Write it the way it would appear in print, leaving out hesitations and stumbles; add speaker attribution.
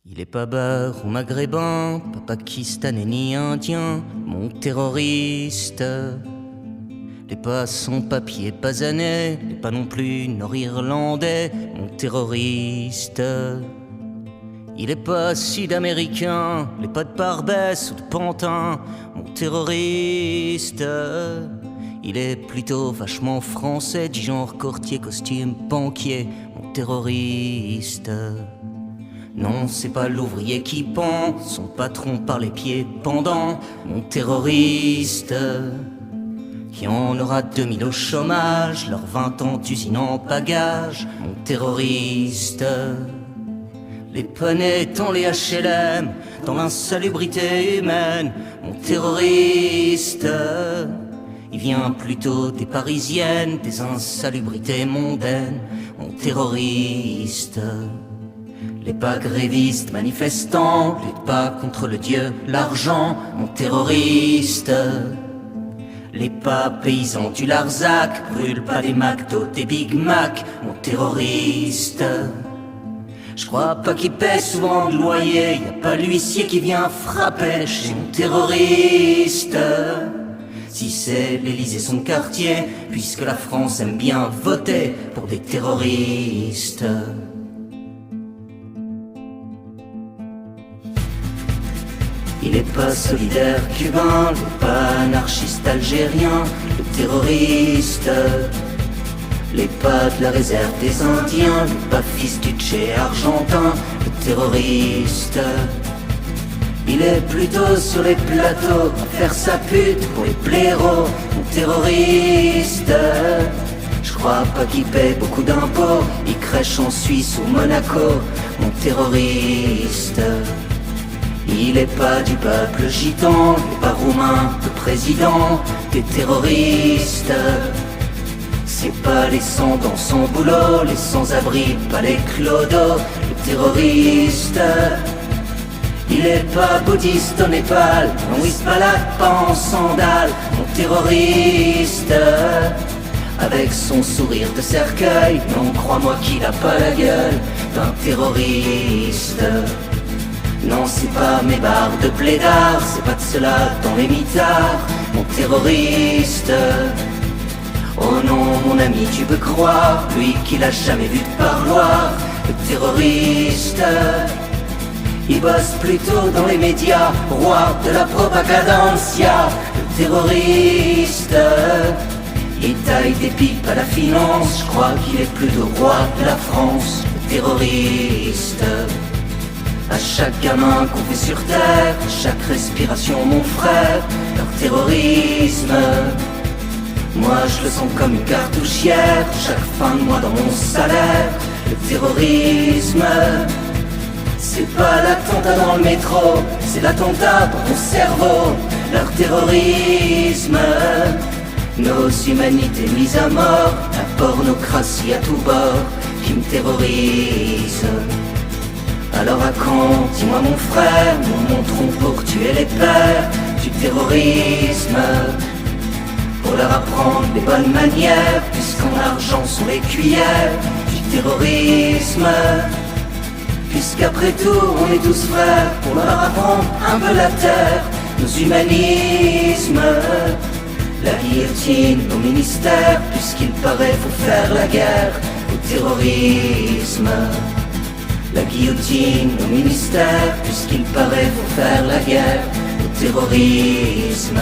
Speaker 1: Il est pas beurre ou maghrébin, pas pakistanais ni indien, mon terroriste. Les pas sans papier basanais, les pas non plus nord-irlandais, mon terroriste. Il est pas sud-américain, les pas de Barbès ou de Pantin, mon terroriste. Il est plutôt vachement français, du genre courtier, costume, banquier, mon terroriste. Non, c'est pas l'ouvrier qui pend, son patron par les pieds pendant, mon terroriste. Qui en aura 2000 au chômage, leurs 20 ans d'usine en bagages, mon terroriste. Les poneys dans les HLM, dans l'insalubrité humaine, mon terroriste. Il vient plutôt des parisiennes, des insalubrités mondaines, mon terroriste. Les pas grévistes manifestants, les pas contre le dieu, l'argent, mon terroriste. Les pas paysans du Larzac, brûlent pas des McDo, des Big Mac, mon terroriste. Je crois pas qu'il paie souvent de loyer, y a pas l'huissier qui vient frapper chez mon terroriste. Si c'est l'Élysée son quartier, puisque la France aime bien voter pour des terroristes. Il est pas solidaire cubain, il est pas anarchiste algérien, le terroriste. Les pas de la réserve des Indiens, les pas fils du Tché argentin, le terroriste. Il est plutôt sur les plateaux, à faire sa pute pour les blaireaux, mon terroriste. Je crois pas qu'il paie beaucoup d'impôts, il crèche en Suisse ou Monaco, mon terroriste. Il est pas du peuple gitan, il est pas roumain, le président des terroristes. C'est pas les sans dans son boulot, les sans-abri, pas les clodos, le terroriste. Il est pas bouddhiste au Népal, non il se balade pas en sandales, mon terroriste. Avec son sourire de cercueil, non crois-moi qu'il a pas la gueule d'un terroriste. Non, c'est pas mes barres de plaidard, c'est pas de cela dans les mitards, mon terroriste. Oh non, mon ami, tu peux croire, lui qui l'a jamais vu de parloir, le terroriste. Il bosse plutôt dans les médias, roi de la propagancia, le terroriste. Il taille des pipes à la finance, je crois qu'il est plutôt roi de la France, le terroriste. À chaque gamin qu'on fait sur terre, à chaque respiration mon frère, leur terrorisme. Moi je le sens comme une cartouchière, chaque fin de mois dans mon salaire, le terrorisme. C'est pas l'attentat dans le métro, c'est l'attentat dans ton cerveau, leur terrorisme. Nos humanités mises à mort, la pornocratie à tout bord, qui me terrorise. Alors à quand, dis-moi mon frère, nous montrons pour tuer les pères du terrorisme. Pour leur apprendre les bonnes manières, puisqu'en argent sont les cuillères du terrorisme. Puisqu'après tout on est tous frères, pour leur apprendre un peu la terre, nos humanismes. La guillotine au ministère, puisqu'il paraît faut faire la guerre au terrorisme. La guillotine au ministère, puisqu'il paraît faut faire la guerre au terrorisme.